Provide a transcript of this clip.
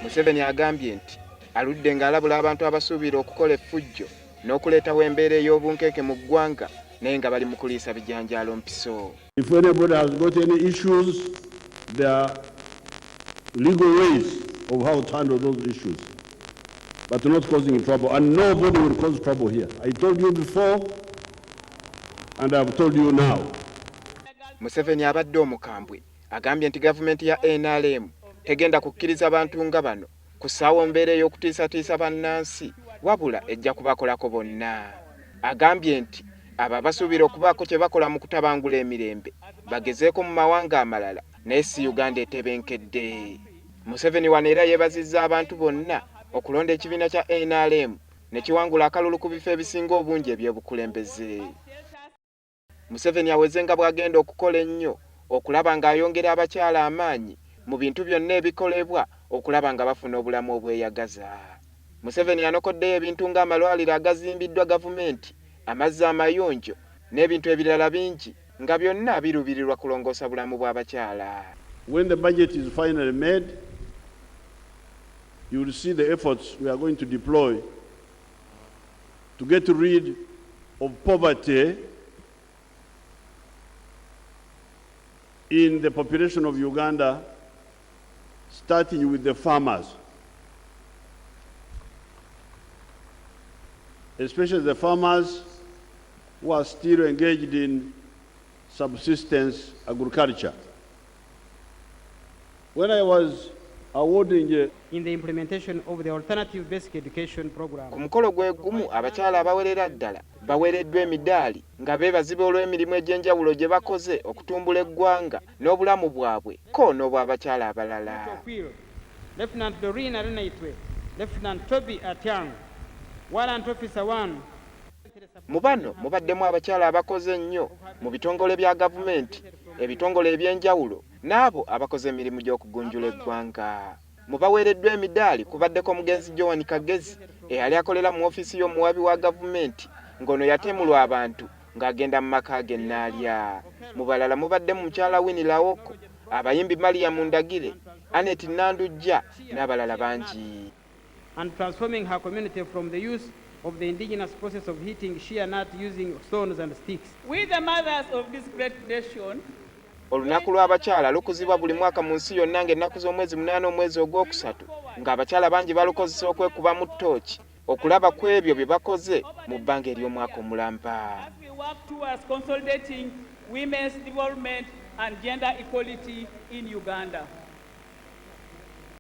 Museveni agambye nti aludde ng'alabula abantu abasuubira okukola effujjo n'okuleetawo embeera ey'obunkenke mu ggwanga naye nga bali mu kuliisa bijanjaalo mpiso. If anybody has got any issues, there are legal ways of how to handle those issues, but not causing trouble. And nobody will cause trouble here. I told you before, and I've told you now. Museveni abadde omukambwe agambye nti gavumenti ya NRM tegenda kukkiriza bantu nga bano kusaawa mbeera ey'okutiisatiisa bannansi wabula ejja kubakolako bonna. Agambye nti abo abasuubira okubaako kye bakola mu kutabangula emirembe bagezeeko mu mawanga amalala naye si Uganda etebenkedde. Museveni wano era yeebazizza abantu bonna okulonda ekibiina kya NRM ne kiwangula akalulu ku bifo ebisinga obungi eby'obukulembeze. Museveni aweze nga bw'agenda okukola ennyo okulaba ng'ayongera abakyala amaanyi mu bintu byonna ebikolebwa okulaba nga bafuna obulamu obweyagaza. Museveni yanokoddeyo ebintu ng'amalwaliro agazimbiddwa gavumenti, amazzi amayonjo n'ebintu ebirala bingi nga byonna biruubirirwa kulongoosa bulamu bw'abakyala. When the budget is finally made, you will see the efforts we are going to deploy to get rid of poverty in the population of Uganda, starting with the farmers, especially the farmers who are still engaged in subsistence agriculture. When I was awarding in the implementation of the alternative basic education program. Ku mukolo gwe gumu abakyala abawerera ddala bawereddwa emidaali nga beebaziba olw'emirimu egy'enjawulo gye bakoze okutumbula eggwanga n'obulamu bwabwe ko n'obw'abakyala abalala. Lieutenant Doreen Arenaitwe, Lieutenant Toby Atyang, Warrant Officer 1. Mu bano mubaddemu abakyala abakoze ennyo mu bitongole bya gavumenti, ebitongole eby'enjawulo n'abo abakoze emirimu gy'okugunjula eggwanga. Mu baweereddwa emidaali kubaddeko omugenzi Joan Kagezi eyali akolera mu ofiisi y'omuwabi wa gavumenti ng'ono yatemulwa abantu ng'agenda mu maka ge n'alya. Mu balala mubaddemu mukyala Winnie Lawoko, abayimbi Mariam Ndagire, Annette Nandujja n'abalala bangi. And transforming her community from the use of the indigenous process of heating shea nut using stones and sticks. We the mothers of this great nation, Olunaku lw'abakyala lukuzibwa buli mwaka mu nsi yonna ng'ennaku z'omwezi 8 omwezi ogwokusatu ng'abakyala bangi balukozesa okwekuba mu ttooki okulaba ku ebyo bye bakoze mu bbanga ery'omwaka omulamba. we work towards consolidating women's development and gender equality in Uganda.